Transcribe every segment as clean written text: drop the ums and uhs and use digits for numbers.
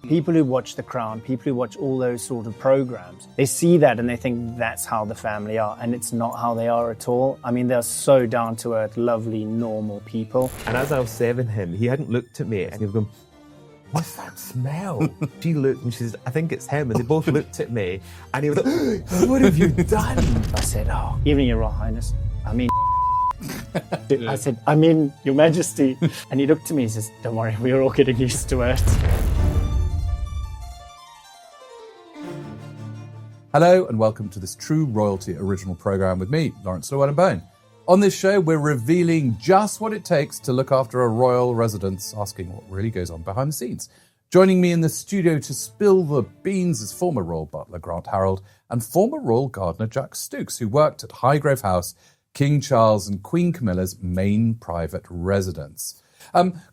People who watch The Crown, people who watch all those sort of programs, they see that and they think that's how the family are, and it's not how they are at all. I mean, they're so down to earth, lovely, normal people. And as I was serving him, he hadn't looked at me and he was going, "What's that smell?" She looked and she says, "I think it's him." And they both looked at me and he was like, "What have you done?" I said, "Oh, evening, Your Royal Highness. I mean," I said, "I mean, Your Majesty." And he looked at me and says, "Don't worry, we're all getting used to it." Hello and welcome to this True Royalty original programme with me, Lawrence Llewellyn-Bowen. On this show, we're revealing just what it takes to look after a royal residence, asking what really goes on behind the scenes. Joining me in the studio to spill the beans is former royal butler Grant Harold and former royal gardener Jack Stooks, who worked at Highgrove House, King Charles and Queen Camilla's main private residence.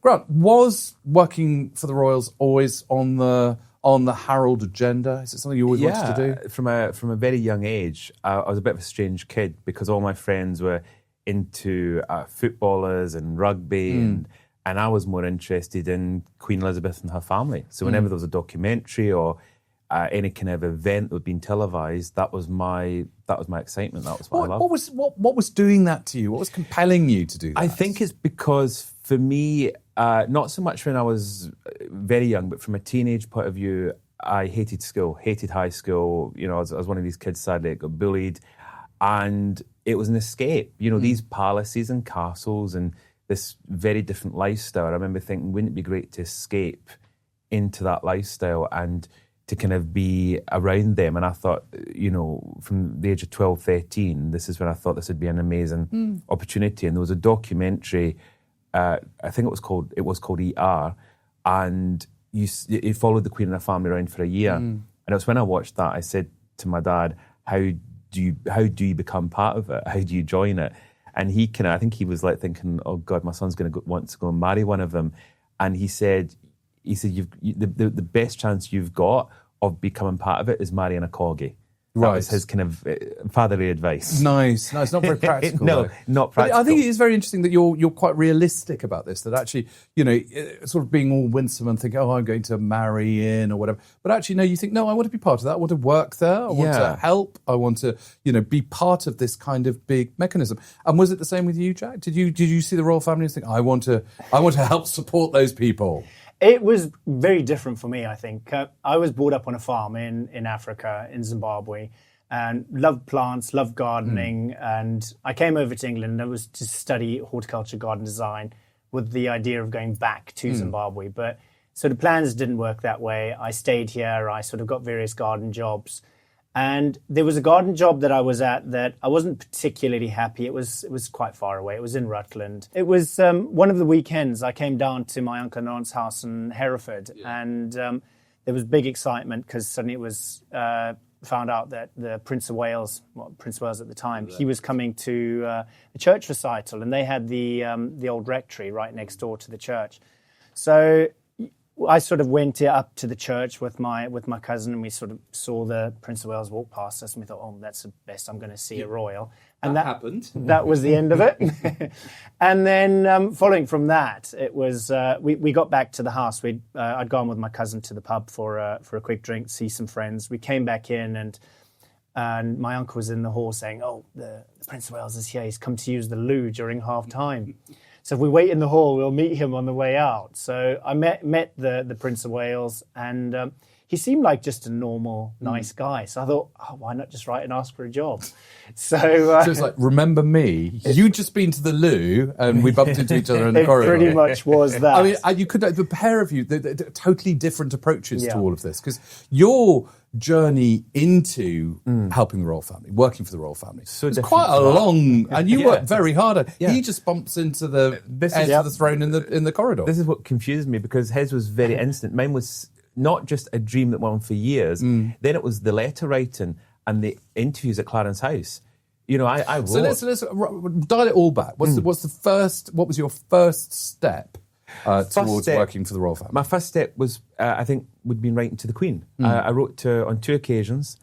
Grant, was working for the royals always on the Harold agenda? Is it something you always wanted to do? From a very young age, I was a bit of a strange kid because all my friends were into footballers and rugby, and I was more interested in Queen Elizabeth and her family. So whenever there was a documentary or any kind of event that was being televised, that was my excitement. That was what I loved. What was doing that to you? What was compelling you to do that? I think it's because for me, not so much when I was very young, but from a teenage point of view, I hated school, hated high school. You know, I was one of these kids, sadly, that got bullied. And it was an escape. You know, these palaces and castles and this very different lifestyle. I remember thinking, wouldn't it be great to escape into that lifestyle and to kind of be around them? And I thought, you know, from the age of 12, 13, this is when I thought this would be an amazing opportunity. And there was a documentary, I think it was called ER, and you followed the Queen and her family around for a year. And it was when I watched that, I said to my dad, how do you become part of it? How do you join it? And I think he was like thinking, oh God, my son's going to want to go and marry one of them. And he said, the best chance you've got of becoming part of it is marrying a corgi. That was his kind of fatherly advice. Nice. Not very practical. No, not practical. But I think it is very interesting that you're quite realistic about this, that actually, you know, sort of being all winsome and thinking, oh, I'm going to marry in or whatever. But actually, no, you think, no, I want to be part of that. I want to work there. I want to help. I want to, you know, be part of this kind of big mechanism. And was it the same with you, Jack? Did you see the royal family and think, I want to help support those people? It was very different for me, I think. I was brought up on a farm in Africa, in Zimbabwe, and loved plants, loved gardening. And I came over to England and I was to study horticulture, garden design with the idea of going back to Zimbabwe. But so the plans didn't work that way. I stayed here. I sort of got various garden jobs. And there was a garden job that I was at that I wasn't particularly happy. It was quite far away. It was in Rutland. It was one of the weekends I came down to my uncle and aunt's house in Hereford. And there was big excitement because suddenly it was found out that the Prince of Wales at the time, he was coming to a church recital. And they had the old rectory right next door to the church. So I sort of went up to the church with my cousin, and we sort of saw the Prince of Wales walk past us, and we thought, oh, that's the best I'm going to see a royal. And that happened. That was the end of it. And then following from that, it was we got back to the house. I'd gone with my cousin to the pub for a quick drink, see some friends. We came back in, and my uncle was in the hall saying, oh, the Prince of Wales is here. He's come to use the loo during half time. So if we wait in the hall, we'll meet him on the way out. So I met the Prince of Wales, and he seemed like just a normal, nice guy. So I thought, oh, why not just write and ask for a job? So it's like, remember me? You'd just been to the loo, and we bumped into each other in the corridor. It pretty much was that. I mean, you could, the pair of you, the totally different approaches to all of this, because your journey into helping the royal family, working for the royal family, it's quite a long, and you worked very hard at it. He just bumps into the edge of the throne in the corridor. This is what confused me, because his was very instant. Mine was not just a dream that went on for years. Then it was the letter writing and the interviews at Clarence House. You know, I wrote. So let's dial it all back. What was your first step towards working for the royal family? My first step was, I think, would be writing to the Queen. I wrote on 2 occasions,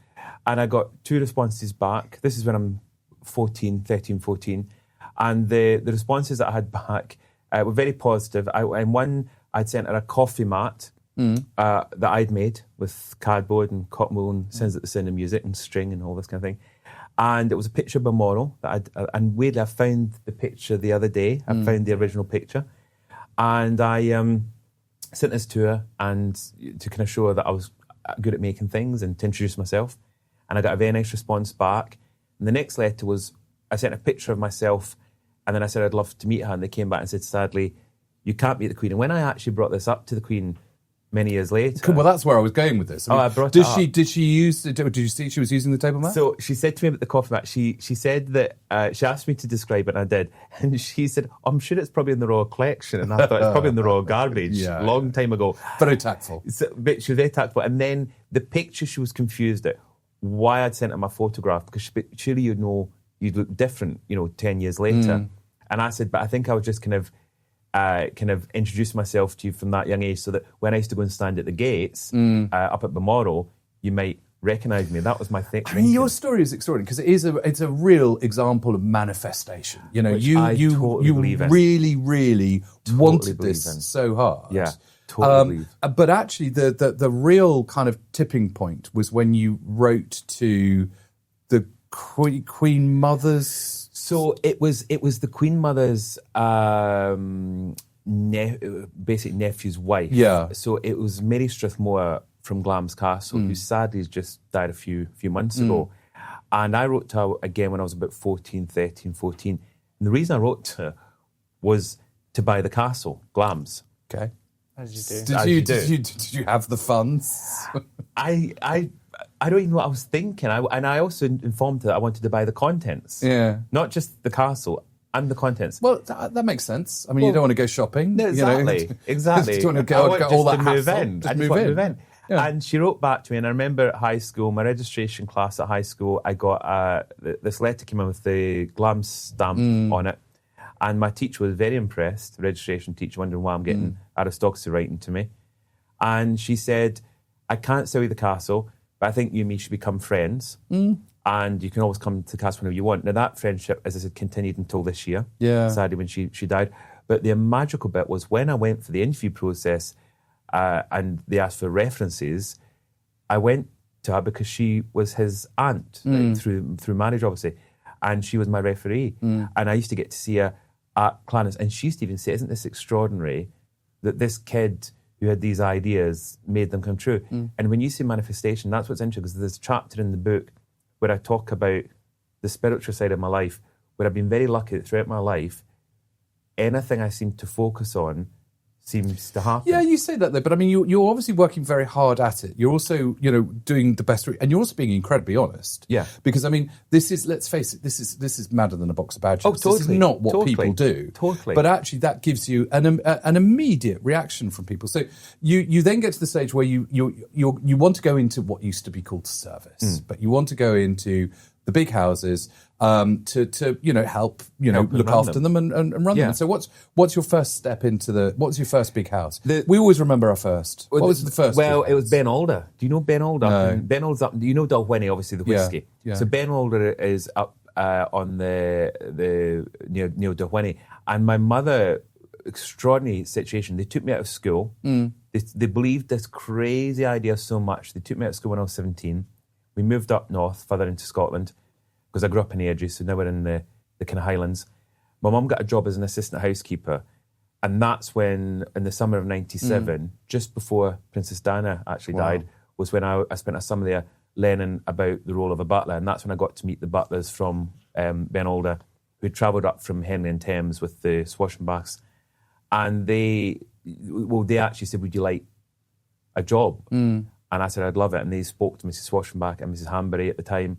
and I got 2 responses back. This is when I'm 13, 14. And the responses that I had back were very positive. And one, I'd sent her a coffee mat that I'd made with cardboard and cotton wool and sounds like the sound of music and string and all this kind of thing. And it was a picture of Balmoral and weirdly I found the picture the other day. I found the original picture, and I sent this to her and to kind of show her that I was good at making things and to introduce myself. And I got a very nice response back. And the next letter was, I sent a picture of myself, and then I said I'd love to meet her, and they came back and said, sadly, you can't meet the Queen. And when I actually brought this up to the Queen many years later... Well, that's where I was going with this. I brought it up. Did you see she was using the table mat? So she said to me about the coffee mat, she said that, she asked me to describe it, and I did. And she said, I'm sure it's probably in the Royal Collection. And I thought it's probably in the Royal Garbage, long time ago. Very tactful. But she was very tactful. And then the picture, she was confused at why I'd sent her my photograph, because surely you'd know you'd look different, 10 years later. And I said, but I think I was just kind of introduce myself to you from that young age, so that when I used to go and stand at the gates up at Balmoral, you might recognise me. That was my thing. I mean, your story is extraordinary because it's a real example of manifestation. You really, really wanted this so hard. Yeah, totally. But actually, the real kind of tipping point was when you wrote to the Queen Mother's. So it was the Queen Mother's basic nephew's wife. Yeah. So it was Mary Strathmore from Glamis Castle, who sadly has just died a few months ago. And I wrote to her again when I was about 13, 14. And the reason I wrote to her was to buy the castle, Glamis. Okay. As you do. Did you have the funds? I don't even know what I was thinking. I also informed her that I wanted to buy the contents. Yeah. Not just the castle, and the contents. Well, that makes sense. I mean, you don't want to go shopping. No, exactly. Exactly. You don't want to get all that hassle. I just want to move in. Yeah. And she wrote back to me, and I remember at high school, my registration class at high school, I got this letter came in with the Glamis stamp on it. And my teacher was very impressed, the registration teacher, wondering why I'm getting aristocracy writing to me. And she said, I can't sell you the castle, but I think you and me should become friends. And you can always come to the castle whenever you want. Now, that friendship, as I said, continued until this year. Yeah. Sadly, when she died. But the magical bit was when I went for the interview process and they asked for references, I went to her because she was his aunt through marriage, obviously. And she was my referee. And I used to get to see her at Clannis. And she used to even say, isn't this extraordinary that this kid who had these ideas made them come true? And when you say manifestation, that's what's interesting, because there's a chapter in the book where I talk about the spiritual side of my life, where I've been very lucky that throughout my life, anything I seem to focus on seems to happen. Yeah, you say that though, but I mean, you're obviously working very hard at it. You're also, doing the best, and you're also being incredibly honest. Yeah. Because I mean, this is, let's face it, this is madder than a box of badges. Oh, totally. This is not what people do. Totally. But actually, that gives you an immediate reaction from people. So you then get to the stage where you want to go into what used to be called service, but you want to go into the big houses to help look after them and run them. And so what's your first step into what's your first big house? We always remember our first. What was the first? Well, big it was Ben Alder. Do you know Ben Alder? No. Ben Alder's up. You know Dalwhinnie, obviously the whiskey. Yeah. So Ben Alder is up on the near Dalwhinnie, and my mother, extraordinary situation. They took me out of school. They believed this crazy idea so much. They took me out of school when I was 17. We moved up north, further into Scotland, because I grew up in Airdrie, so now we're in the kind of Highlands. My mum got a job as an assistant housekeeper, and that's when, in the summer of 97, just before Princess Diana actually died, was when I spent a summer there learning about the role of a butler, and that's when I got to meet the butlers from Ben Alder, who travelled up from Henley and Thames with the Swashbucks, and they actually said, would you like a job? And I said, I'd love it, and they spoke to Mrs. Swashbuck and Mrs. Hanbury at the time,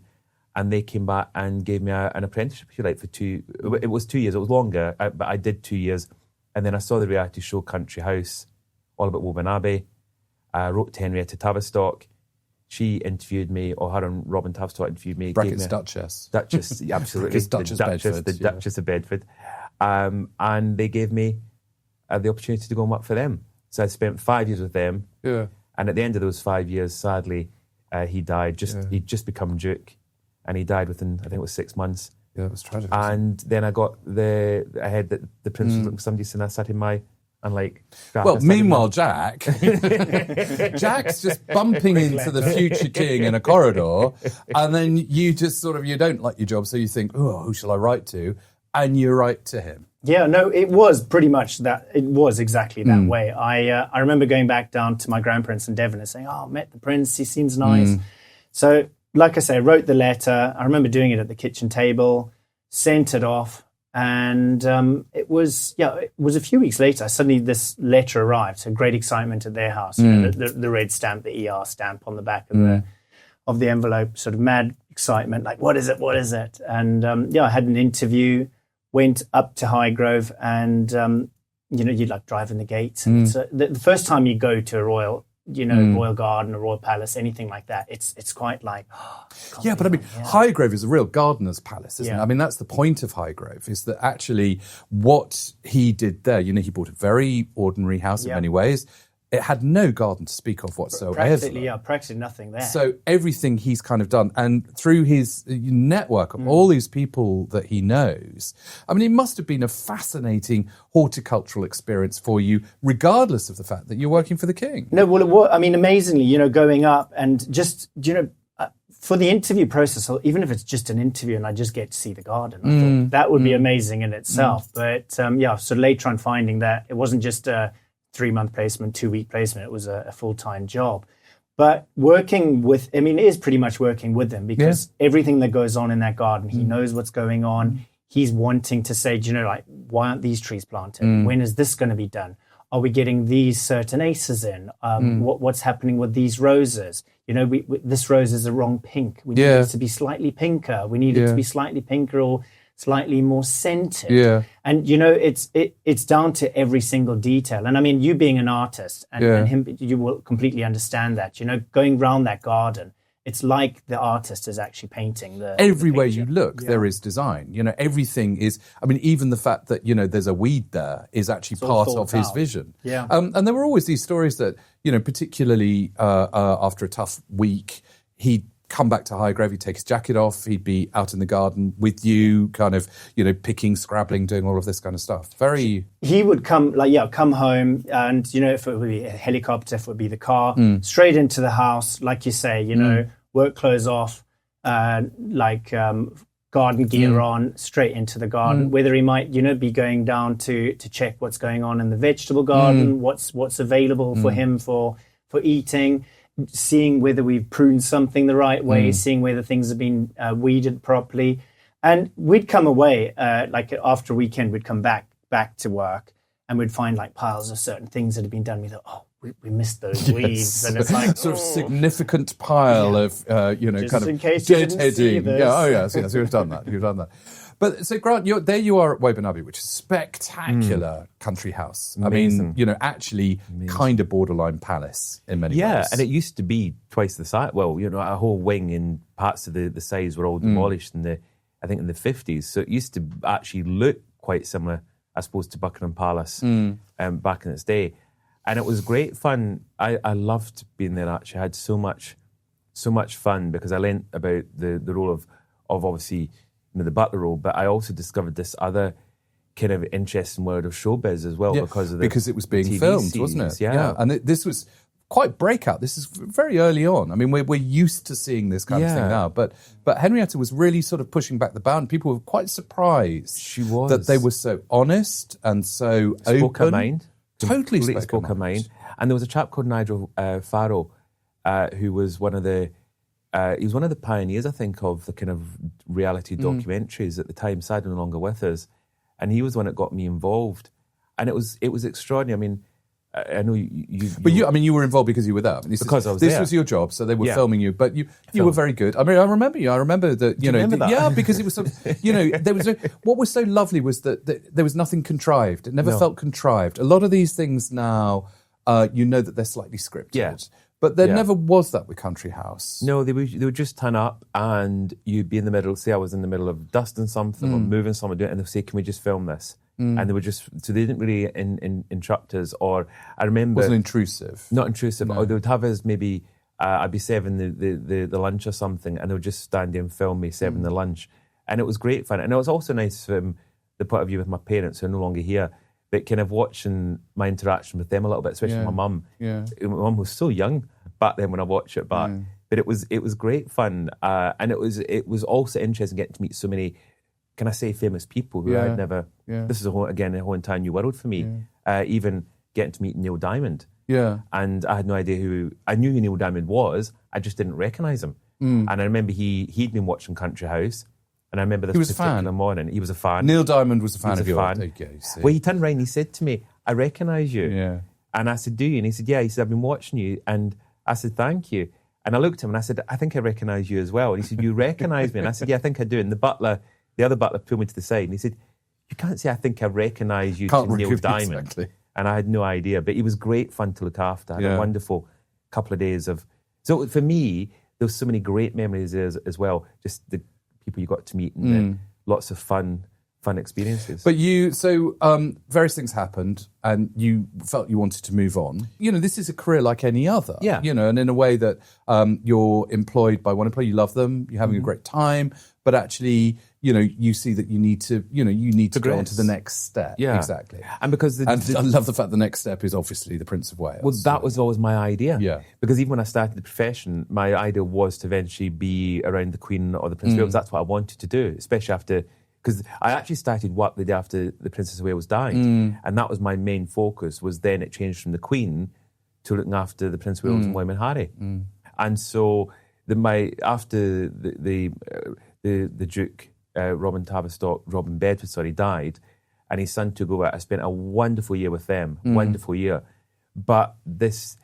and they came back and gave me an apprenticeship, if you like, for 2... It was 2 years. It was longer, but I did 2 years. And then I saw the reality show Country House, all about Woburn Abbey. I wrote to Henrietta Tavistock. She interviewed me, or her and Robin Tavistock interviewed me. Brackets Duchess. Duchess, absolutely. Duchess Bedford. The Duchess of Bedford. And they gave me the opportunity to go and work for them. So I spent 5 years with them. Yeah. And at the end of those 5 years, sadly, he died. He'd just become Duke. And he died within, I think it was 6 months. Yeah, it was tragic. And then I got I heard that the Prince was looking for somebody, so I sat in my Unlike Well, meanwhile, Jack's just bumping into the future king in a corridor, and then you just sort of, you don't like your job, so you think, oh, who shall I write to? And you write to him. Yeah, no, it was pretty much that. It was exactly that way. I remember going back down to my grandparents in Devon and saying, oh, I met the prince, he seems nice. So, like I say, I wrote the letter. I remember doing it at the kitchen table, sent it off. And it was a few weeks later, suddenly this letter arrived. So great excitement at their house. You know, the red stamp, the ER stamp on the back of the envelope, sort of mad excitement, like, what is it? What is it? And I had an interview, went up to Highgrove, and, you'd like drive in the gates. And it's the first time you go to a royal garden, a royal palace, anything like that, it's quite like, but I mean, Highgrove is a real gardener's palace, isn't it? I mean, that's the point of Highgrove, is that actually what he did there, he bought a very ordinary house in many ways. It had no garden to speak of whatsoever. Practically nothing there. So everything he's kind of done, and through his network of all these people that he knows, I mean, it must have been a fascinating horticultural experience for you, regardless of the fact that you're working for the king. No, well, I mean, amazingly, going up and just, for the interview process, even if it's just an interview and I just get to see the garden, I thought that would be amazing in itself. But so later on finding that it wasn't just a 3-month placement, 2-week placement, it was a full-time job. But working with, it is pretty much working with them, because everything that goes on in that garden, he knows what's going on. He's wanting to say, why aren't these trees planted? When is this going to be done? Are we getting these certain aces in? What's happening with these roses? This rose is the wrong pink. We need it to be slightly pinker. We need it to be slightly pinker or slightly more scented. Yeah. And, it's down to every single detail. And I mean, you being an artist and him, you will completely understand that. Going round that garden, it's like the artist is actually painting everywhere you look, there is design. Everything is, even the fact that, there's a weed there is actually part of his vision. Yeah. And there were always these stories that, particularly after a tough week, he'd come back to Highgrove, he'd take his jacket off, he'd be out in the garden with you, kind of, picking, scrabbling, doing all of this kind of stuff. He would come home, and, if it would be a helicopter, if it would be the car, straight into the house, like you say, work clothes off, garden gear on, straight into the garden, whether he might, be going down to check what's going on in the vegetable garden, what's available for him for eating, seeing whether we've pruned something the right way, seeing whether things have been weeded properly. And we'd come away, after a weekend, we'd come back to work, and we'd find piles of certain things that had been done. We thought, we missed those weeds. And it's like, sort of significant pile of, just kind in of case you didn't see deadheading. this. So you've done that. But so Grant, there you are at Woburn Abbey, which is a spectacular country house. Amazing. Actually kind of borderline palace in many ways. Yeah, and it used to be twice the size. Well, a whole wing and parts of the sides were all demolished in the 50s. So it used to actually look quite similar, I suppose, to Buckingham Palace back in its day. And it was great fun. I loved being there, actually. I had so much fun, because I learnt about the role of obviously, the butler role, but I also discovered this other kind of interesting world of showbiz as well, because it was being TV filmed, series, wasn't it? Yeah. And this was quite breakout. This is very early on. We're used to seeing this kind of thing now, but Henrietta was really sort of pushing back the bound. People were quite surprised. She was. That they were so honest and so spoke open. Her mind. Totally spoke her mind. And there was a chap called Nigel Farrow, who was one of the pioneers, I think, of the kind of reality documentaries at the time. Sadly, no longer with us, and he was the one that got me involved, and it was extraordinary. I know you were involved because you were there. Because I was there. This was your job, so they were filming you, but you were very good. I remember you. I remember that. Remember that? Yeah, because it was sort of, there was what was so lovely was that there was nothing contrived. It never felt contrived. A lot of these things now, that they're slightly scripted. Yeah. But there never was that with Country House. No, they would just turn up, and you'd be in the middle. Say I was in the middle of dusting something or moving something, and they'd say, "Can we just film this?" And they would so they didn't really interrupt us. Or I remember, wasn't intrusive. Not intrusive. No. Or they would have us maybe I'd be serving the lunch or something, and they would just stand there and film me serving the lunch, and it was great fun. And it was also nice from the point of view with my parents who are no longer here, but kind of watching my interaction with them a little bit, especially my mum. Yeah. My mum was so young back then when I watched it back. But it was great fun, and it was also interesting getting to meet so many, can I say, famous people who I'd never. This is a whole entire new world for me. Even getting to meet Neil Diamond. Yeah. And I had no idea I knew who Neil Diamond was. I just didn't recognise him. And I remember he'd been watching Country House, and I remember this particular morning he was a fan. Neil Diamond was a fan of yours. There you go, well, he turned around and he said to me, "I recognise you." Yeah. And I said, "Do you?" And he said, "Yeah." He said, "I've been watching you." And I said, "Thank you." And I looked at him and I said, "I think I recognise you as well." And he said, "You recognise me?" And I said, "Yeah, I think I do." And the other butler pulled me to the side and he said, "You can't say I think I recognise you to Neil Diamond." Exactly. And I had no idea. But he was great fun to look after. I had a wonderful couple of days of... So for me, there was so many great memories as well. Just the people you got to meet and lots of fun experiences. But various things happened and you felt you wanted to move on. You know, this is a career like any other. Yeah. You know, and in a way that you're employed by one employer, you love them, you're having a great time, but actually, you know, you see that you need to go on to the next step. Yeah. Exactly. And because I love the fact the next step is obviously the Prince of Wales. Well, that was always my idea. Yeah. Because even when I started the profession, my idea was to eventually be around the Queen or the Prince of Wales. That's what I wanted to do, especially after... Because I actually started work the day after the Princess of Wales died. And that was my main focus, was then it changed from the Queen to looking after the Prince of Wales and William and Harry. And so after the Duke, Robin Bedford, died, and his son took over, I spent a wonderful year with them, wonderful year. But this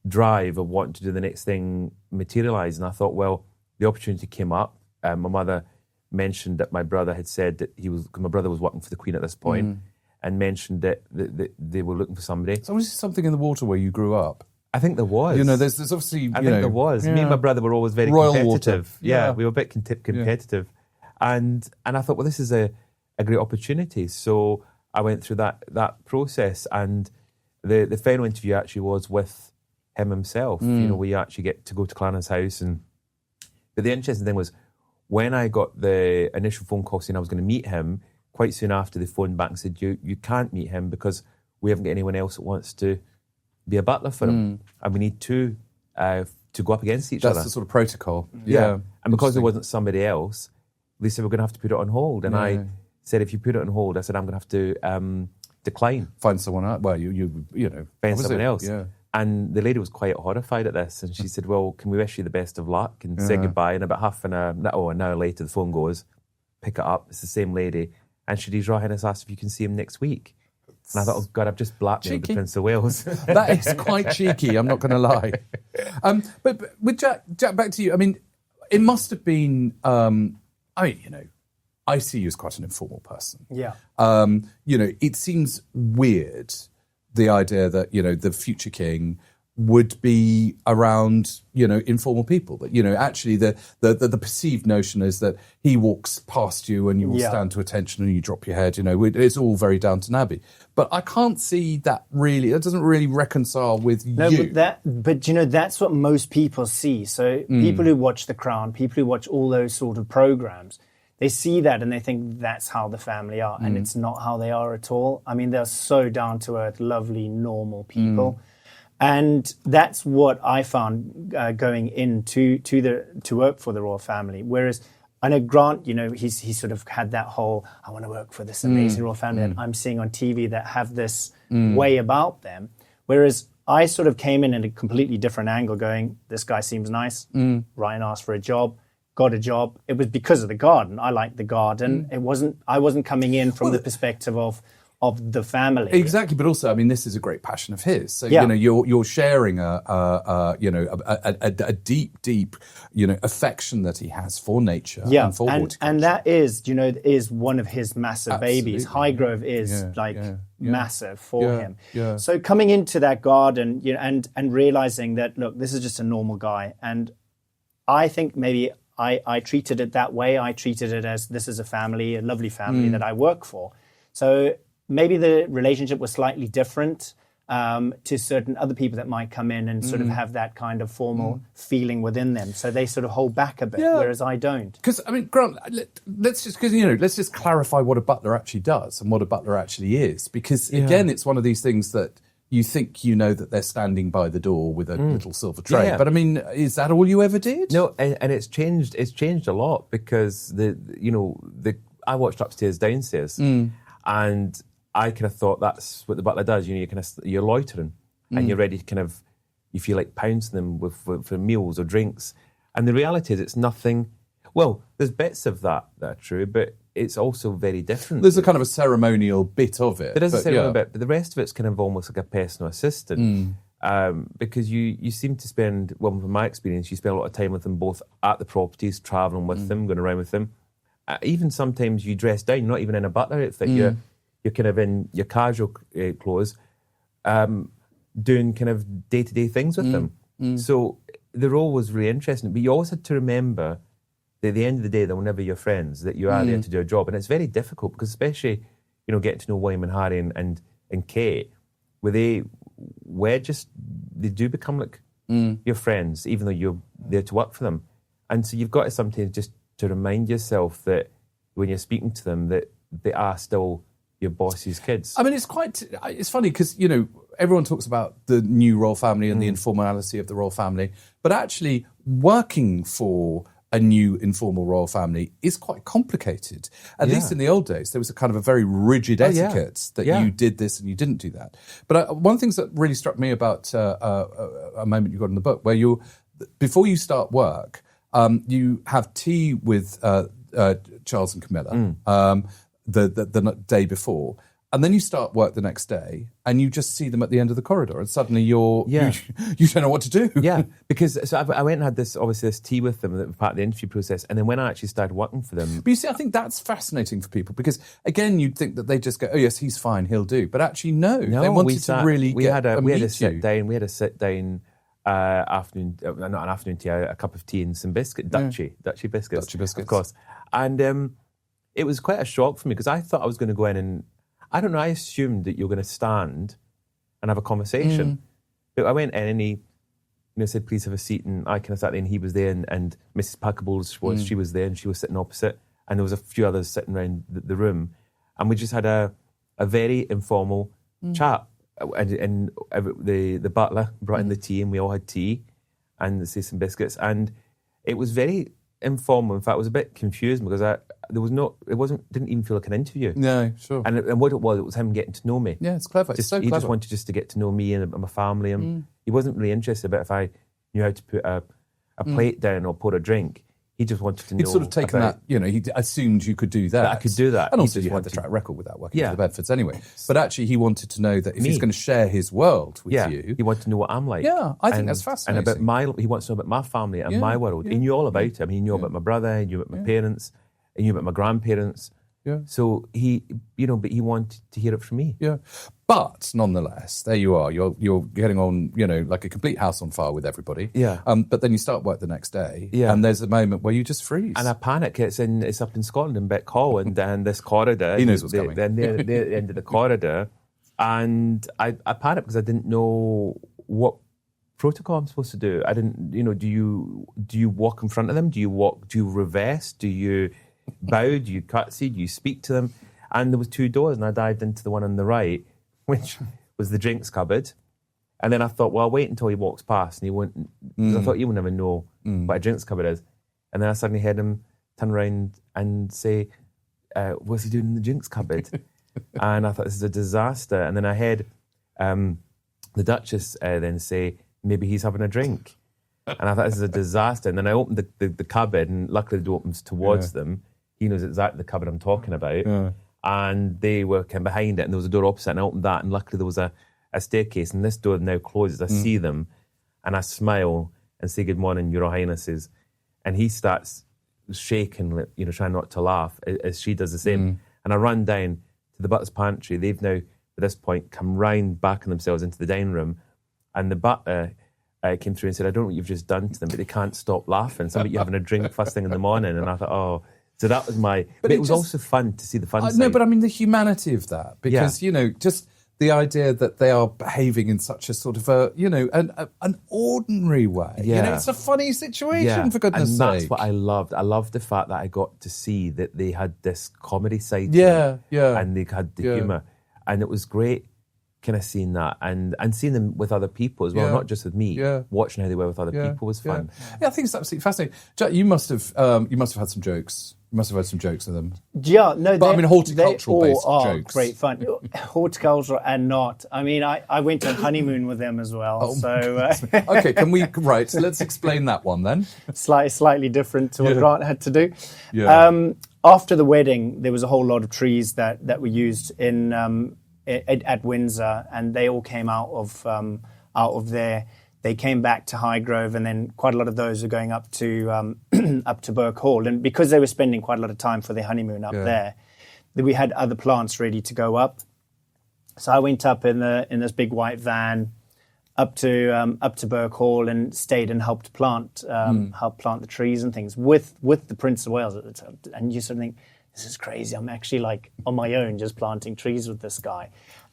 drive of wanting to do the next thing materialised, and I thought, well, the opportunity came up. My mother mentioned that my brother had said that my brother was working for the Queen at this point, and mentioned that they were looking for somebody. So was there something in the water where you grew up? I think there was. You know, there's obviously... I think there was. Me and my brother were always very Royal competitive. water. Yeah, we were a bit competitive. And I thought, well, this is a great opportunity. So I went through that process, and the final interview actually was with him himself. You know, we actually get to go to Clarence House. But the interesting thing was, when I got the initial phone call saying I was going to meet him, quite soon after they phoned back and said, you can't meet him because we haven't got anyone else that wants to be a butler for him. And we need two to go up against each other. That's the sort of protocol. Yeah. And because there wasn't somebody else, they said, we're going to have to put it on hold. And I said, if you put it on hold, I said, I'm going to have to decline. Find someone else. Well, you know. Find someone else. Yeah. And the lady was quite horrified at this, and she said, well, can we wish you the best of luck and say goodbye? And about an hour later, the phone goes, pick it up, it's the same lady, and she His Royal Highness asked if you can see him next week. And I thought, oh God, I've just blackmailed the Prince of Wales. That is quite cheeky, I'm not going to lie. But with Jack, back to you, I mean, it must have been, I see you as quite an informal person. Yeah. You know, it seems weird, the idea that, you know, the future king would be around, you know, informal people. But, you know, actually the perceived notion is that he walks past you and you will stand to attention and you drop your head. You know, it's all very Downton Abbey. But I can't see that really, that doesn't really reconcile with you. But you know, that's what most people see. So people who watch The Crown, people who watch all those sort of programs, they see that and they think that's how the family are, and it's not how they are at all. I mean, they're so down to earth, lovely, normal people. And that's what I found going into to work for the royal family. Whereas I know Grant, you know, he's sort of had that whole, I want to work for this amazing royal family that I'm seeing on TV that have this way about them. Whereas I sort of came in at a completely different angle going, this guy seems nice. Ryan asked for a job. Got a job. It was because of the garden. I liked the garden. I wasn't coming in from the perspective of the family. Exactly, but also, I mean, this is a great passion of his. So you know, you're sharing a deep, you know, affection that he has for nature and for horticulture. And that is one of his massive babies. Highgrove is massive for him. Yeah. So coming into that garden, you know, and realizing that, look, this is just a normal guy, and I think maybe I treated it that way. I treated it as this is a family, a lovely family that I work for. So maybe the relationship was slightly different. to certain other people that might come in and sort of have that kind of formal feeling within them. So they sort of hold back a bit, whereas I don't. Because, I mean, Grant, let's just clarify what a butler actually does and what a butler actually is. Because, again, it's one of these things that you think you know that they're standing by the door with a little silver tray. Yeah. But, I mean, is that all you ever did? No, and it's changed. It's changed a lot because I watched Upstairs, Downstairs, and I kind of thought that's what the butler does. You're loitering, and you're ready to kind of, you feel like pouncing them for meals or drinks. And the reality is, it's nothing. Well, there's bits of that are true, but it's also very different. There's a kind of a ceremonial bit of it. There is a ceremonial bit, but the rest of it's kind of almost like a personal assistant. Because you seem to spend, well, from my experience, you spend a lot of time with them both at the properties, travelling with them, going around with them. Even sometimes you dress down, not even in a butler outfit. You're kind of in your casual clothes, doing kind of day-to-day things with them. So the role was really interesting. But you always had to remember that at the end of the day, they'll never be your friends, that you are there to do a job. And it's very difficult because especially, getting to know William and Harry and Kate, where they do become like your friends, even though you're there to work for them. And so you've got to sometimes just to remind yourself that when you're speaking to them, that they are still your boss's kids. I mean, it's funny because, everyone talks about the new royal family and the informality of the royal family, but actually working for a new informal royal family is quite complicated. At least in the old days, there was a kind of a very rigid etiquette that you did this and you didn't do that. But one of the things that really struck me about a moment you got in the book, where before you start work, you have tea with Charles and Camilla the day before, and then you start work the next day, and you just see them at the end of the corridor, and suddenly you don't know what to do. Yeah, because I went and had this tea with them that was part of the interview process, and then when I actually started working for them. But you see, I think that's fascinating for people because again, you'd think that they just go, "Oh yes, he's fine, he'll do," but actually, no, they wanted to really we get had a meet sit you. down. We had a sit down. Afternoon, not an afternoon tea, a cup of tea and some Dutchy biscuits, of course. And it was quite a shock for me because I thought I was going to go in and, I don't know, I assumed that you were going to stand and have a conversation. But I went in and he said, please have a seat, and I kind of sat there and he was there, and Mrs. Packables she was there and she was sitting opposite, and there was a few others sitting around the room, and we just had a very informal chat. And the butler brought in the tea, and we all had tea and some biscuits, and it was very informal. In fact, I was a bit confused because didn't even feel like an interview. No, sure. And what it was him getting to know me. Yeah, it's clever. He just wanted to get to know me and my family, and he wasn't really interested about if I knew how to put a plate down or pour a drink. He just wanted to know. He'd sort of taken that, he assumed you could do that. I could do that. And also you had the track record with that working for the Bedfords anyway. But actually he wanted to know that if he's going to share his world with you. He wanted to know what I'm like. Yeah, I think that's fascinating. And he wants to know about my family and my world. He knew all about it. I mean, he knew about my brother, he knew about my parents, he knew about my grandparents. Yeah. So but he wanted to hear it from me. Yeah. But nonetheless, there you are. You're getting on, like a complete house on fire with everybody. Yeah. But then you start work the next day. Yeah. And there's a moment where you just freeze. And I panic. It's up in Scotland in Beck Hall, and this corridor. He knows what's coming. Then near the end of the corridor, and I panicked because I didn't know what protocol I'm supposed to do. I didn't. Do you walk in front of them? Do you reverse? Do you bow? Do you curtsy? Do you speak to them? And there was 2 doors, and I dived into the one on the right, which was the drinks cupboard. And then I thought, well, I'll wait until he walks past, and he won't. Because I thought he would never know what a drinks cupboard is. And then I suddenly heard him turn around and say, "What's he doing in the drinks cupboard?" And I thought, this is a disaster. And then I heard the Duchess then say, maybe he's having a drink. And I thought, this is a disaster. And then I opened the cupboard, and luckily the door opens towards them. He knows exactly the cupboard I'm talking about. Yeah. And they were kind of behind it, and there was a door opposite, and I opened that, and luckily there was a staircase, and this door now closes. I see them, and I smile and say, "Good morning, Your Highnesses." And he starts shaking, trying not to laugh, as she does the same. And I run down to the butler's pantry. They've now, at this point, come round, backing themselves into the dining room, and the butler came through and said, "I don't know what you've just done to them, but they can't stop laughing. Somebody you're having a drink first thing in the morning." And I thought, oh... So that was but it was also fun to see the fun side. No, but I mean the humanity of that, because, just the idea that they are behaving in such a sort of an ordinary way. Yeah. It's a funny situation, for goodness sake. And that's what I loved. I loved the fact that I got to see that they had this comedy side to Yeah, them, and they had the humour. And it was great kind of seeing that and seeing them with other people as well, not just with me. Yeah. Watching how they were with other people was fun. Yeah, I think it's absolutely fascinating. Jack, you must have had some jokes. You must have had some jokes with them. Yeah, no, but I mean horticultural-based all jokes. Great fun, horticultural and not. I mean, I went on honeymoon with them as well. Okay, let's explain that one then. Slightly different to what Grant had to do. Yeah. After the wedding, there was a whole lot of trees that were used in at Windsor, and they all came out of there. They came back to Highgrove, and then quite a lot of those were going up to up to Burke Hall. And because they were spending quite a lot of time for their honeymoon up there, we had other plants ready to go up. So I went up in this big white van up to Burke Hall and stayed and helped plant the trees and things with the Prince of Wales at the time. And you sort of think, this is crazy. I'm actually like on my own just planting trees with this guy.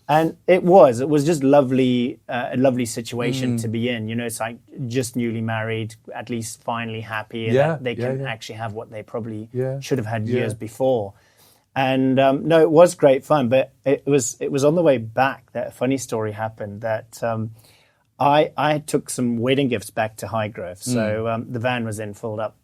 And it was just lovely, a lovely situation to be in. It's like just newly married, at least finally happy that they can actually have what they probably should have had years before. And no, it was great fun. But it was on the way back that a funny story happened that I took some wedding gifts back to Highgrove. So the van was then filled up.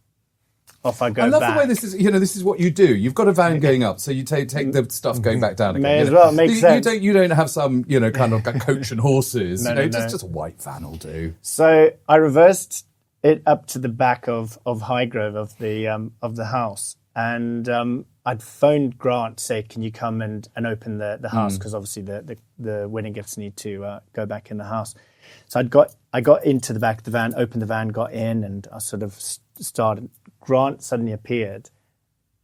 Off I go. I love back. the way this is. This is what you do. You've got a van going up, so you take the stuff going back down again. May as well, makes sense. You don't have some kind of coach and horses. No. Just a white van will do. So I reversed it up to the back of Highgrove of the house, and I'd phoned Grant to say, "Can you come and open the house?" Because obviously the wedding gifts need to go back in the house. So I got into the back of the van, opened the van, got in, and I sort of started. Grant suddenly appeared,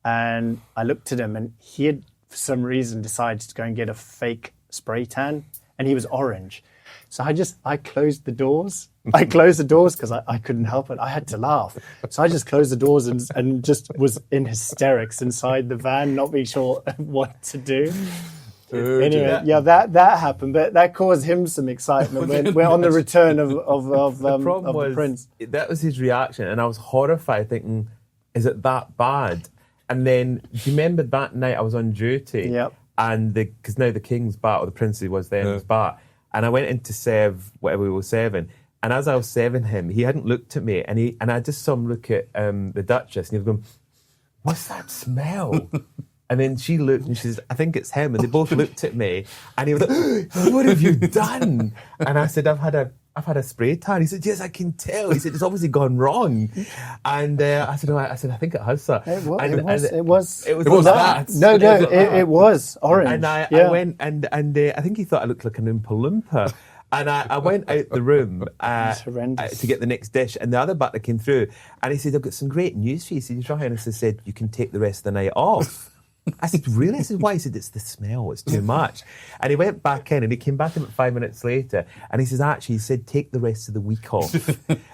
and I looked at him, and he had, for some reason, decided to go and get a fake spray tan, and he was orange. So I closed the doors. I closed the doors because I couldn't help it. I had to laugh. So I just closed the doors and just was in hysterics inside the van, not being sure what to do. Anyway, that happened, but that caused him some excitement when we're on the return of the prince. That was his reaction, and I was horrified, thinking, "Is it that bad?" And then, do you remember that night I was on duty? Yep. And because now the king's back, or the prince was then was back, and I went in to serve whatever we were serving. And as I was serving him, he hadn't looked at me, and I just saw him look at the Duchess, and he was going, "What's that smell?" And then she looked and she says, "I think it's him." And they both looked at me, and he was like, "What have you done?" And I said, I've had a spray tan." He said, "Yes, I can tell." He said, "It's obviously gone wrong." And I said, "I think it has, sir." It was that. No, it was orange. And I went and I think he thought I looked like an Oompa Loompa. And I went out the room to get the next dish, and the other butler came through, and he said, "I've got some great news for you." He said, "Your Highness has said you can take the rest of the night off." I said, "Really?" I said, "Why?" He said, "It's the smell, it's too much." And he went back in, and he came back in about 5 minutes later, and he says, "Actually," he said, "take the rest of the week off."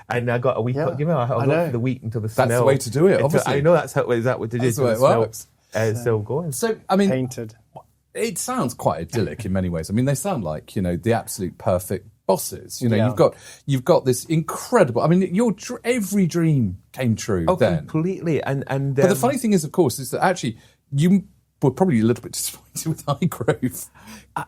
And I got a week off. I was off for the week until the smell. That's the way to do it, obviously. I know that's what it is. That's the way it works. Still going. So, I mean, painted. It sounds quite idyllic in many ways. I mean, they sound like, the absolute perfect bosses. You've got this incredible. I mean, every dream came true. Oh, then. Completely. And but the funny thing is, of course, is that actually you were probably a little bit disappointed with Highgrove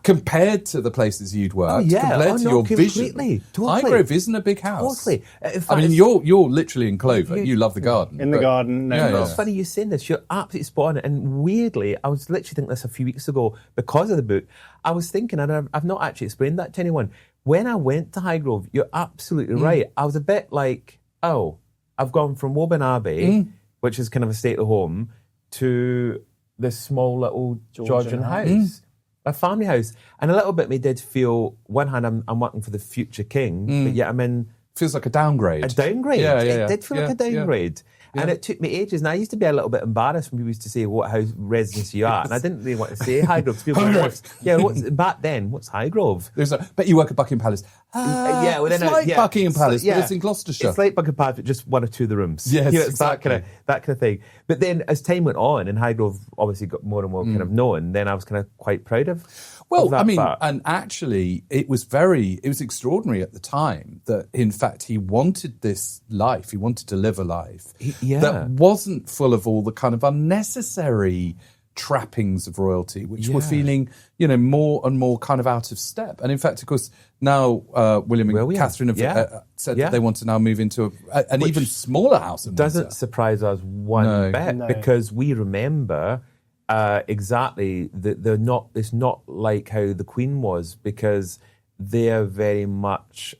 compared to the places you'd worked. Compared to your vision. Totally. Highgrove isn't a big house. Totally. I mean, you're literally in Clover. You love the garden. In the garden. It's funny you saying this. You're absolutely spot on. And weirdly, I was literally thinking this a few weeks ago because of the book. I was thinking, and I've not actually explained that to anyone. When I went to Highgrove, you're absolutely right. I was a bit like, I've gone from Woburn Abbey, which is kind of a stately home, to this small little Georgian house, a family house. And a little bit me did feel, one hand, I'm working for the future king, but yet I'm in feels like a downgrade. A downgrade. Yeah. It did feel like a downgrade. Yeah. And it took me ages. And I used to be a little bit embarrassed when people used to say, what house residence you are? And I didn't really want to say Highgrove. People were like, back then, what's Highgrove? Bet you work at Buckingham Palace. It's like Buckingham Palace, but it's in Gloucestershire. It's like Buckingham Palace, but just one or two of the rooms. Yes, it's exactly. that kind of thing. But then as time went on, and Highgrove obviously got more and more kind of known, then I was kind of quite proud of that fact. And actually, it was extraordinary at the time that, in fact, he wanted this life. He wanted to live a life that wasn't full of all the kind of unnecessary trappings of royalty, which were feeling, more and more kind of out of step. And in fact, of course, now William and Catherine have said that they want to now move into an even smaller house in Windsor. Doesn't surprise us one bit because we remember exactly that it's not like how the Queen was, because they're very much,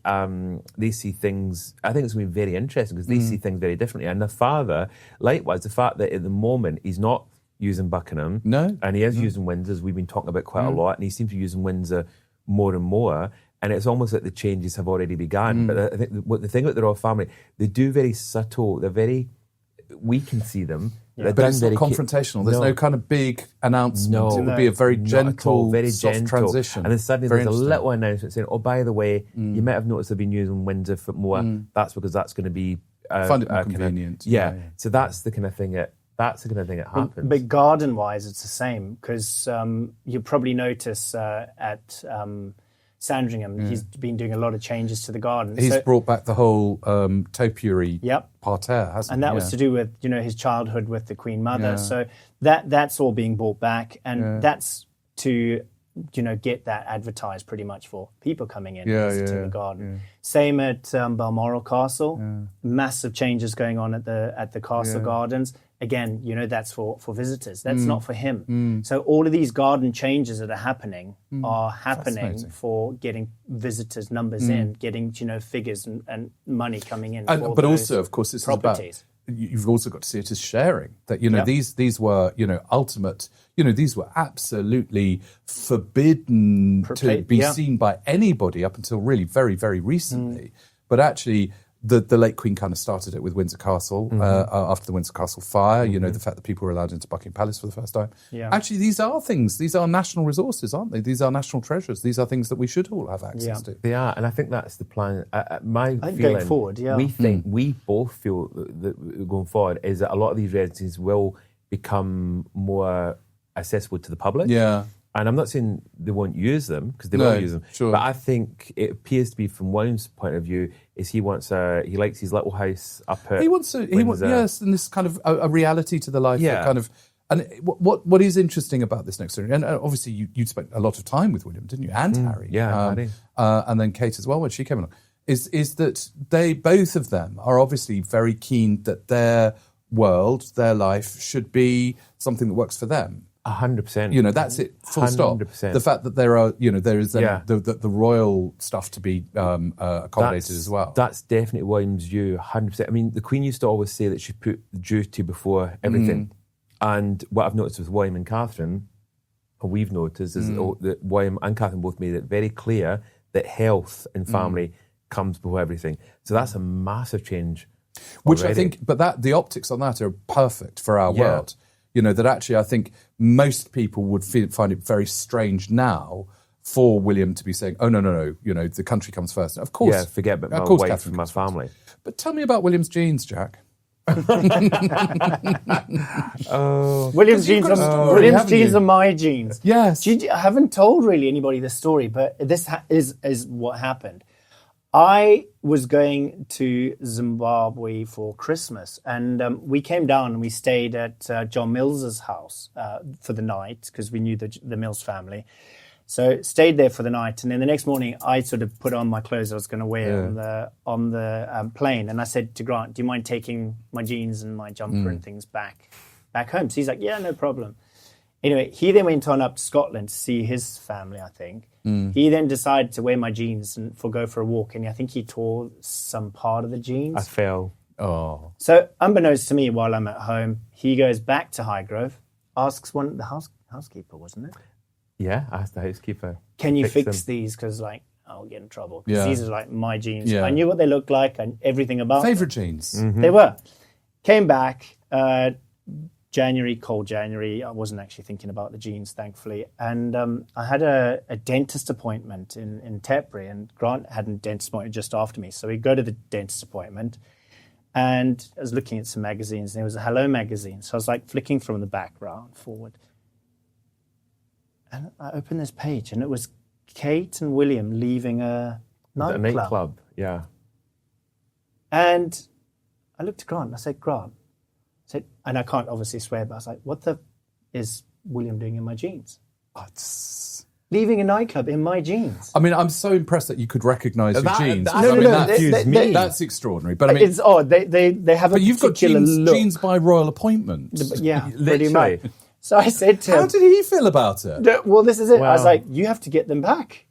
they see things, I think it's going to be very interesting because they see things very differently. And the father, likewise, the fact that at the moment he's not using Buckingham, and he is using Windsors, we've been talking about quite a lot, and he seems to be using Windsor more and more, and it's almost like the changes have already begun. But I think the thing about the royal family, they do very subtle, we can see them, but it's not confrontational. There's no kind of big announcement. It would be a very gentle, soft transition. And then suddenly there's a little announcement saying, oh, by the way, you might have noticed they've been using Windsor for more. That's because that's going to be... find it more convenient. So that's the kind of thing that happens. But garden-wise, it's the same, because you probably notice at Sandringham, he's been doing a lot of changes to the garden. He's brought back the whole topiary parterre, hasn't he? And that was to do with, his childhood with the Queen Mother. Yeah. So that's all being brought back, and that's to, get that advertised pretty much for people coming in and visiting the garden. Yeah. Same at Balmoral Castle. Yeah. Massive changes going on at the castle gardens. Again, that's for visitors. That's not for him. So all of these garden changes that are happening are happening for getting visitors' numbers in, getting figures and money coming in. But also, of course, this properties. Is about. You've also got to see it as sharing. That these were ultimate. These were absolutely forbidden to be seen by anybody up until really very, very recently. But actually, the late Queen kind of started it with Windsor Castle after the Windsor Castle fire. The fact that people were allowed into Buckingham Palace for the first time. Yeah. Actually, these are things. These are national resources, aren't they? These are national treasures. These are things that we should all have access to. They are, and I think that's the plan. My feeling going forward, we both feel that going forward is that a lot of these residences will become more accessible to the public. Yeah. And I'm not saying they won't use them, because they will use them. Sure. But I think it appears to be, from William's point of view, is he likes his little house up at Windsor. And this kind of a reality to the life. Yeah. Kind of, and what is interesting about this next story, and obviously you'd spent a lot of time with William, didn't you? And Harry. Yeah, Harry. And then Kate as well when she came along. Is that both of them are obviously very keen that their world, their life, should be something that works for them. 100%. That's it. Full stop. The fact that there is the royal stuff to be accommodated as well. That's definitely William's view. 100%. I mean, the Queen used to always say that she put duty before everything. And what I've noticed with William and Catherine, or we've noticed, is that William and Catherine both made it very clear that health and family comes before everything. So that's a massive change. Which I think, but the optics on that are perfect for our world. That actually I think most people would find it very strange now for William to be saying, oh, no, the country comes first. Of course. Yeah, forget about my wife Catherine and my family. First. But tell me about William's genes, Jack. William's genes are my genes. Yes. I haven't told really anybody this story, but this is what happened. I was going to Zimbabwe for Christmas, and we came down and we stayed at John Mills's house for the night, because we knew the Mills family. So stayed there for the night, and then the next morning I sort of put on my clothes I was going to wear on the plane, and I said to Grant, "Do you mind taking my jeans and my jumper and things back home?" So he's like, "Yeah, no problem." Anyway, he then went on up to Scotland to see his family, I think. He then decided to wear my jeans and go for a walk, and I think he tore some part of the jeans. I fell. Oh. So unbeknownst to me, while I'm at home, he goes back to Highgrove, asks the housekeeper, wasn't it? Yeah, I asked the housekeeper. Can you fix these? Because I'll get in trouble. Because Yeah. these are like my jeans. Yeah. I knew what they looked like and everything about them. Favorite jeans. They were. Came back, January, cold January. I wasn't actually thinking about the jeans, thankfully. And I had a dentist appointment in Tetbury, and Grant had a dentist appointment just after me. So we go to the dentist appointment, and I was looking at some magazines, and there was a Hello magazine. So I was like flicking from the background forward. And I opened this page, and it was Kate and William leaving a A nightclub, yeah. And I looked at Grant and I said, Grant, and I can't obviously swear, but I was like, what the is William doing in my jeans? Leaving a nightclub in my jeans. I mean, I'm so impressed that you could recognise your jeans. That's extraordinary. But I mean, it's odd. They have but a you've got particular look. jeans by royal appointment. Yeah, pretty Literally. much. So I said to him, How did he feel about it? well, this is it. I was Wow. like, you have to get them back.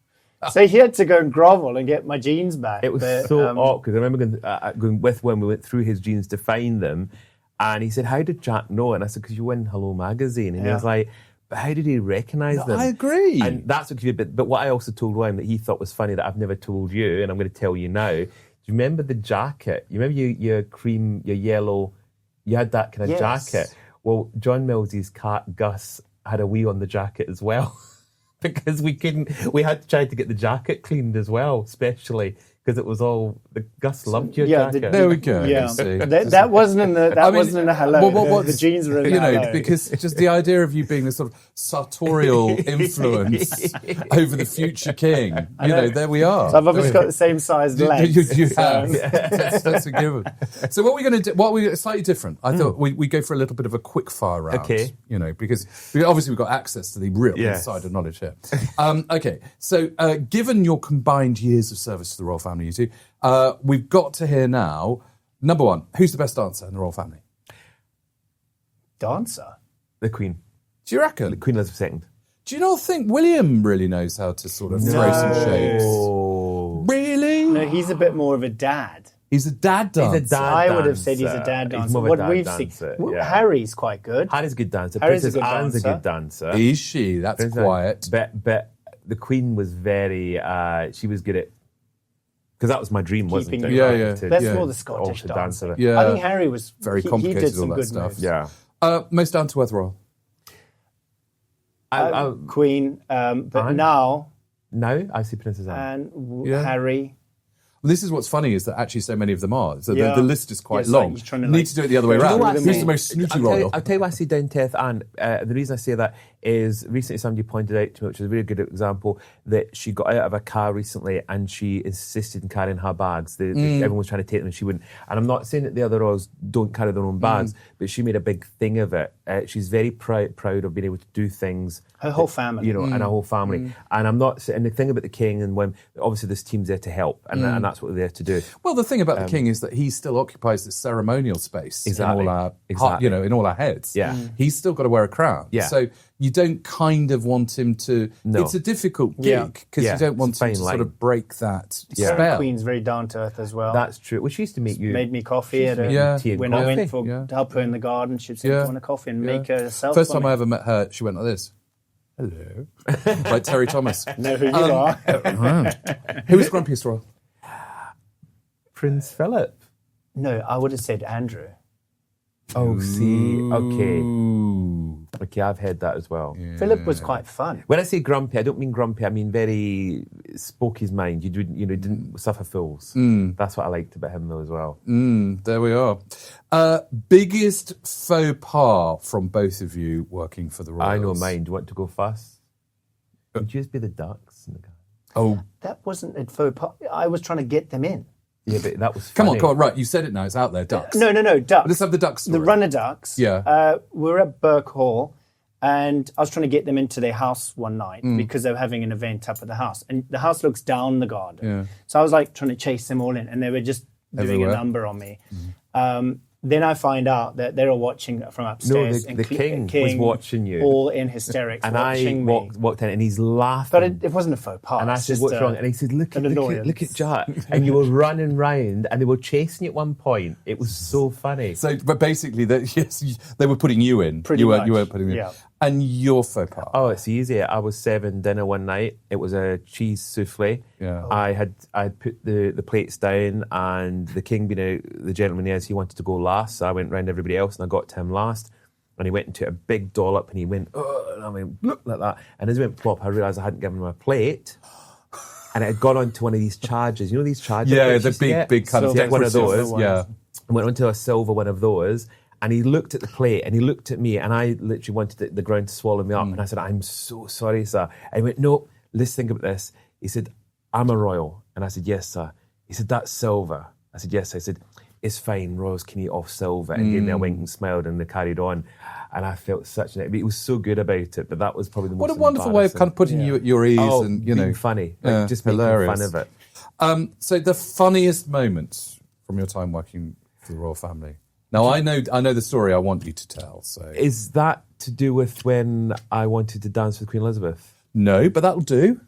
So he had to go and grovel and get my jeans back. It was but, so awkward because I remember going with when we went through his jeans to find them, and he said, "How did Jack know?" And I said, "Because you win Hello magazine." And he Yeah. was like, "But how did he recognise them?" I agree. And that's what. But what I also told William that he thought was funny that I've never told you, and I'm going to tell you now. Do you remember the jacket? You remember your cream, your yellow? You had that kind of Yes. jacket. Well, John Mills's cat Gus had a wee on the jacket as well. Because we had to try to get the jacket cleaned as well, especially because it was all Gus loved your jacket. There we go. Yeah, See. that wasn't in the wasn't in the Hello. The jeans were in the Hello. because just the idea of you being this sort of sartorial influence over the future king. There we are. So I've obviously got the same size legs. You have. That's a given. So what we're going to do? What we slightly different. I thought we go for a little bit of a quick fire round. Okay. Because obviously we've got access to the real Yes. insider knowledge here. Okay. So given your combined years of service to the royal family, you two, we've got to hear now. Number one, who's the best dancer in the royal family? Dancer. The Queen. Do you reckon? Queen Elizabeth II. Do you not think William really knows how to sort of throw some shapes? Oh. Really? No, he's a bit more of a dad. He's a dad dancer. He's a dad I would have said he's dancer. a dad He's dancer. more of a What dad we've dancer, seen, yeah. Harry's quite good. Harry's a good dancer. Harry's a Princess good Anne's dancer. a good dancer. Is she? That's Princess quiet. Anne- But the Queen was very. She was good at. Because that was my dream, wasn't Keeping it? you Yeah, yeah. That's yeah. more the Scottish Also dancer. dancer. Yeah. I think Harry was Very he complicated, did some all that good stuff. moves. Yeah. Most down to earth royal. Queen, but Anne? now Now I see Princess Anne. and Yeah. Harry. Well, this is what's funny is that actually so many of them are. So Yeah. the list is quite Yes, like long. you're trying to, Need like, to do it the other way you know around. what I Who's mean? the most snooty I'll royal? tell you why I say down to earth Anne. The reason I say that is recently somebody pointed out to me, which is a really good example, that she got out of a car recently and she insisted in carrying her bags. Everyone was trying to take them and she wouldn't. And I'm not saying that the other royals don't carry their own bags, but she made a big thing of it. She's very proud of being able to do things. Her whole family. And her whole family. And I'm not saying the thing about the king and when obviously this team's there to help and that's what they're there to do. Well, the thing about the king is that he still occupies this ceremonial space Exactly. in all our, Exactly. in all our heads. Yeah. He's still got to wear a crown. Yeah. So you don't kind of want him to. No. It's a difficult Yeah. gig because Yeah. you don't want It's a him to fine sort line. of break that Yeah. spell. Queen's very down to earth as well. That's true. Well, she used to meet you. Made me coffee at Yeah. tea and when coffee. I went for Yeah. to help her in the garden. She'd say, Yeah. "Want a coffee?" and Yeah. make her herself. First for time me. I ever met her, she went like this. Hello. Like Terry Thomas. Know who you are. Who was grumpiest royal? Prince Philip. No, I would have said Andrew. Oh, see. Okay. Ooh. Okay, I've heard that as well. Philip was quite fun. When I say grumpy, I don't mean grumpy. I mean very spoke his mind. You didn't suffer fools. That's what I liked about him though as well. There we are. Biggest faux pas from both of you working for the Royals? I know mine. Do you want to go first? Would you just be the ducks in the garden? Oh, That wasn't a faux pas. I was trying to get them in. Yeah, but that was come funny. on. Right, you said it now. It's out there. Ducks. No, ducks. Let's have the duck story. The runner ducks. Yeah. We were at Burke Hall, and I was trying to get them into their house one night because they were having an event up at the house, and the house looks down the garden. Yeah. So I was like trying to chase them all in, and they were just doing Everywhere. a number on me. Then I find out that they were watching from upstairs. the and king was watching you. all in hysterics, And watching I me. walked in and he's laughing. But it wasn't a faux pas. and I it's said, just what's a- wrong? And he said, look an at annoyance. Jack. And you were running round and they were chasing you at one point. It was so funny. So, but basically, yes, they were putting you in. Pretty you weren't. much. You weren't putting them. Yeah. And your faux pas. Oh, it's easy. I was serving dinner one night. It was a cheese souffle. Yeah. I put the plates down, and the king, being the gentleman he is, he wanted to go last. So I went round everybody else, and I got to him last. And he went into a big dollop, and he went, oh, and I went, look, like that. And as he went plop, I realised I hadn't given him a plate. And it had gone onto one of these chargers. You know these chargers? Yeah, the big kind of one of those. Yeah. I went onto a silver one of those. And he looked at the plate and he looked at me, and I literally wanted the ground to swallow me up. And I said, I'm so sorry, sir. And he went, no, let's think about this. He said, I'm a royal. And I said, yes, sir. He said, that's silver. I said, yes. I said, it's fine. Royals can eat off silver. And he gave me a wink and smiled, and they carried on. And I felt such he was so good about it, but that was probably the most What a wonderful way of kind of putting you at your ease and, being funny. Like, just making hilarious. fun of it. So the funniest moment from your time working for the royal family. Now, I know the story I want you to tell. So Is that to do with when I wanted to dance with Queen Elizabeth? No, but that'll do.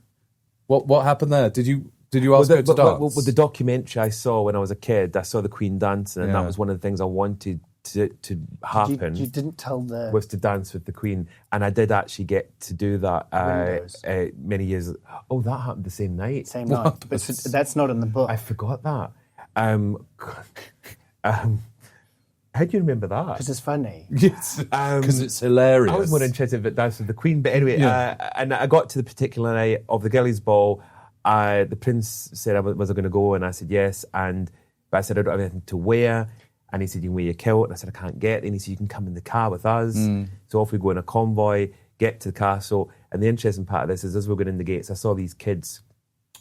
What happened there? Did you ask her to dance? With the documentary I saw when I was a kid, I saw the Queen dancing, and that was one of the things I wanted to happen. You didn't tell the... Was to dance with the Queen, and I did actually get to do that many years. Oh, that happened the same night. Same night. But that's not in the book. I forgot that. How do you remember that? Because it's funny. Yes, because it's hilarious. I was more interested in dancing with the Queen, but anyway, and I got to the particular night of the Gillies Ball. The Prince said, was I going to go? And I said, yes. But I said, I don't have anything to wear. And he said, you can wear your kilt. And I said, I can't get it. And he said, you can come in the car with us. So off we go in a convoy, get to the castle. And the interesting part of this is, as we're going in the gates, I saw these kids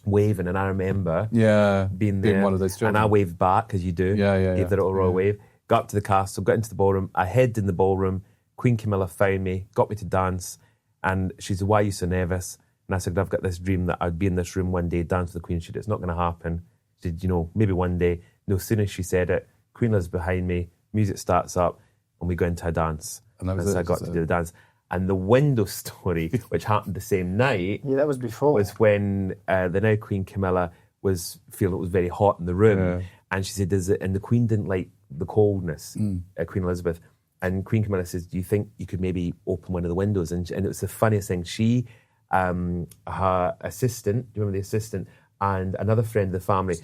waving, and I remember being there. One of those children. And I waved back, as you do. Gave the little royal wave. Got up to the castle, got into the ballroom. I hid in the ballroom. Queen Camilla found me, got me to dance. And she said, why are you so nervous? And I said, I've got this dream that I'd be in this room one day, dance with the Queen. She said, it's not going to happen. She said, maybe one day. No, as soon as she said it, Queen Elizabeth behind me, music starts up, and we go into a dance. And that was so I got to do the dance. And the window story, which happened the same night, that was before. Was when the now Queen Camilla was feeling it was very hot in the room. And she said, and the Queen didn't like the coldness, Queen Elizabeth. And Queen Camilla says, do you think you could maybe open one of the windows? And it was the funniest thing. She, her assistant, do you remember the assistant, and another friend of the family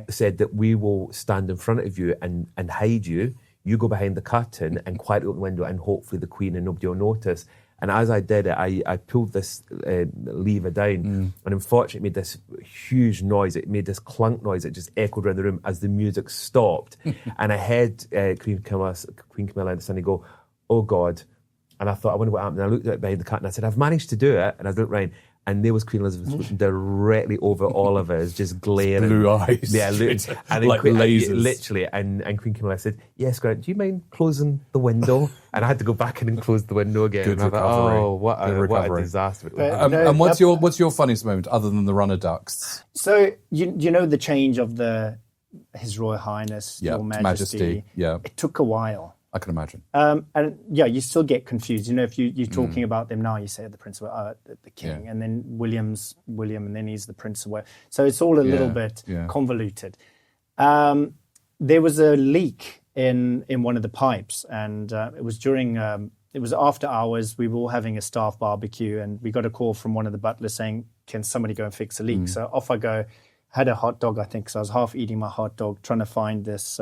said that we will stand in front of you and hide you. You go behind the curtain and quietly open the window, and hopefully the Queen and nobody will notice. And as I did it, I pulled this lever down, and unfortunately it made this huge noise. It made this clunk noise. It just echoed around the room as the music stopped. And I heard Queen Camilla and Sonny go, oh God. And I thought, I wonder what happened. And I looked out behind the curtain, and I said, I've managed to do it. And I looked round, and there was Queen Elizabeth looking directly over all of us, just glaring. Blue eyes. Yeah, and like lasers. Literally. And Queen Camilla said, yes, Grant, do you mind closing the window? And I had to go back in and close the window again. Good and recovery. Oh, what a disaster. And what's your funniest moment other than the runner ducks? So, you know the change of His Royal Highness, Your Majesty. Yeah. It took a while. I can imagine. And you still get confused. If you're talking about them now, you say the Prince of the King, and then William, and then he's the Prince of Wales. So it's all a little bit convoluted. There was a leak in one of the pipes, and it was during. It was after hours. We were all having a staff barbecue, and we got a call from one of the butlers saying, "Can somebody go and fix a leak?" So off I go. Had a hot dog, I think. So I was half eating my hot dog, trying to find this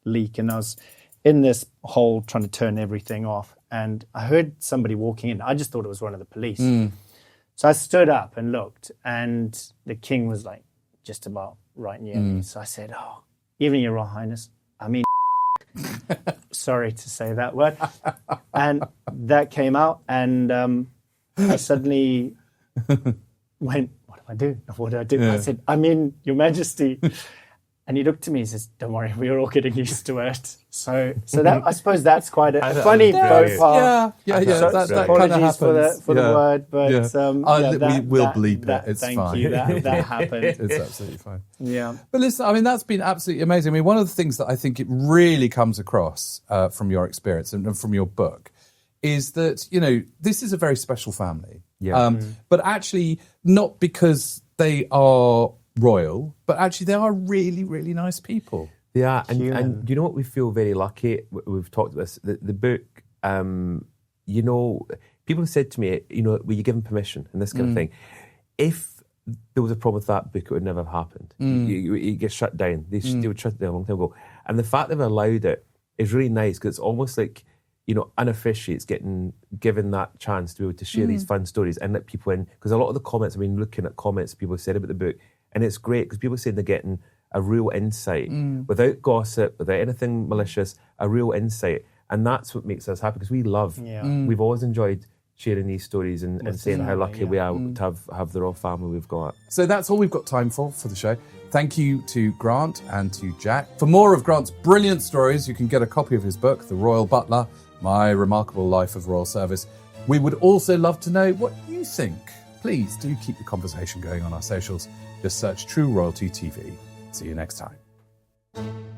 leak, and I was in this hole trying to turn everything off, and I heard somebody walking in. I just thought it was one of the police. So I stood up and looked, and the king was like just about right near me. So I said, "Oh, even Your Royal Highness, I mean, sorry to say that word." And that came out, and I suddenly went, what do I do? I said, "I mean, Your Majesty." And he looked at me and says, "Don't worry, we're all getting used to it." So that, I suppose that's quite a funny faux pas. Yeah. That apologies kind of happens. for the word, but we will bleep it. It's thank fine. you. That happened. It's absolutely fine. Yeah. But listen, I mean, that's been absolutely amazing. I mean, one of the things that I think it really comes across from your experience and from your book is that, this is a very special family. Yeah. But actually, not because they are royal, but actually they are really, really nice people. They are. And you know what? We feel very lucky. We've talked about this. The book, people have said to me, will you give them permission and this kind of thing. If there was a problem with that book, it would never have happened. It gets shut down. They would shut it down a long time ago. And the fact they've allowed it is really nice, because it's almost like, unofficially it's getting given that chance to be able to share these fun stories and let people in. Because a lot of the comments, I've been looking at comments people have said about the book, and it's great because people say they're getting a real insight without gossip, without anything malicious, a real insight. And that's what makes us happy, because we've always enjoyed sharing these stories and saying how lucky we are to have the royal family we've got. So that's all we've got time for the show. Thank you to Grant and to Jack. For more of Grant's brilliant stories, you can get a copy of his book, The Royal Butler, My Remarkable Life of Royal Service. We would also love to know what you think. Please do keep the conversation going on our socials. Just search True Royalty TV. See you next time.